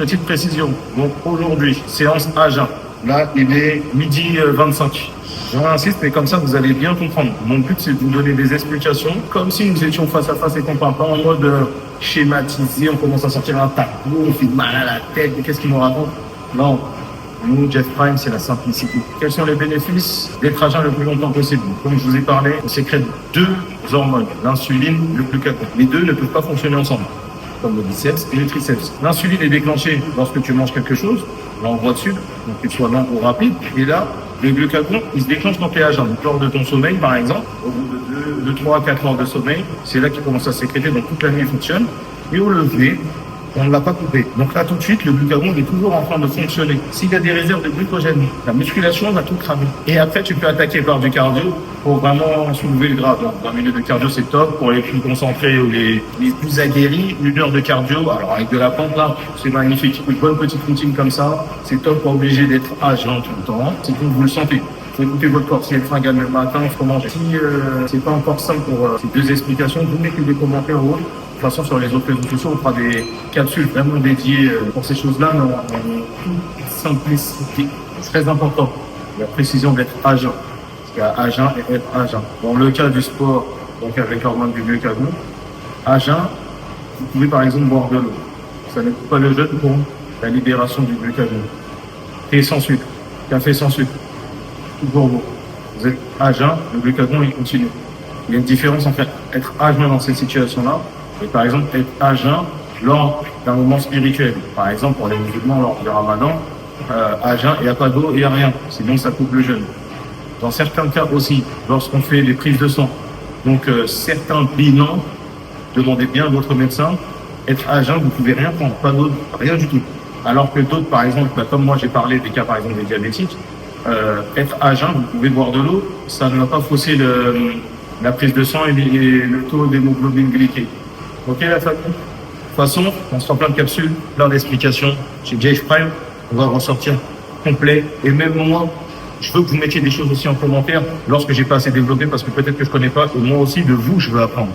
Petite précision. Donc aujourd'hui, séance à jeun. Là, il est midi 25. J'insiste, mais comme ça, vous allez bien comprendre. Mon but, c'est de vous donner des explications, comme si nous étions face à face et qu'on parle pas en mode schématisé, on commence à sortir un tableau, on fait mal à la tête, mais qu'est-ce qu'il nous raconte? Non. Nous, Jet Prime, c'est la simplicité. Quels sont les bénéfices d'être à jeun le plus longtemps possible? Comme je vous ai parlé, on sécrète deux hormones, l'insuline, le glucagon. Les deux ne peuvent pas fonctionner ensemble, comme le biceps et le triceps. L'insuline est déclenchée lorsque tu manges quelque chose, là on voit dessus, donc qu'il soit lent ou rapide. Et là, le glucagon, il se déclenche quand tu es à jeun. Donc lors de ton sommeil, par exemple, au bout de 3 à 4 heures de sommeil, c'est là qu'il commence à sécréter, donc toute la nuit il fonctionne. Et au lever, on ne l'a pas coupé. Donc là, tout de suite, le glucagon est toujours en train de fonctionner. S'il y a des réserves de glucogène, la musculation va tout cramer. Et après, tu peux attaquer par du cardio pour vraiment soulever le gras. Donc, 20 minutes de cardio, c'est top. Pour les plus concentrés ou les plus aguerris, 1 heure de cardio, alors avec de la pompe, là, c'est magnifique. Une bonne petite routine comme ça, c'est top, pas obligé d'être à jeun tout le temps. C'est comme vous le sentez. Faut écouter votre corps. Si elle fringale le matin, il faut manger. Si c'est pas encore simple pour ces deux explications, vous mettez des commentaires en haut. De toute façon, sur les autres réseaux sociaux, on fera des capsules vraiment dédiées pour ces choses-là, mais en toute simplicité. C'est très important, la précision d'être à jeun. Parce qu'il y a à jeun et être à jeun. Dans le cas du sport, donc avec l'hormone du glucagon, à jeun, vous pouvez par exemple boire de l'eau. Ça ne coupe pas le jeûne pour la libération du glucagon. Thé sans sucre, café sans sucre, tout pour vous. Vous êtes à jeun, le glucagon il continue. Il y a une différence entre être à jeun dans cette situation-là et par exemple être à jeun lors d'un moment spirituel. Par exemple, pour les musulmans, lors du ramadan, à jeun, il n'y a pas d'eau, il n'y a rien. Sinon, ça coupe le jeûne. Dans certains cas aussi, lorsqu'on fait des prises de sang, donc certains bilans, demandez bien à votre médecin, être à jeun, vous ne pouvez rien prendre, pas d'eau, rien du tout. Alors que d'autres, par exemple, comme moi j'ai parlé des cas par exemple des diabétiques, être à jeun, vous pouvez boire de l'eau, ça ne va pas fausser la prise de sang et le taux d'hémoglobine glyquée. Ok la famille? De toute façon, on sera plein de capsules, plein d'explications. Chez JF Prime, on va ressortir complet. Et même moi, je veux que vous mettiez des choses aussi en commentaire lorsque j'ai pas assez développé parce que peut-être que je connais pas. Et moi aussi, de vous, je veux apprendre.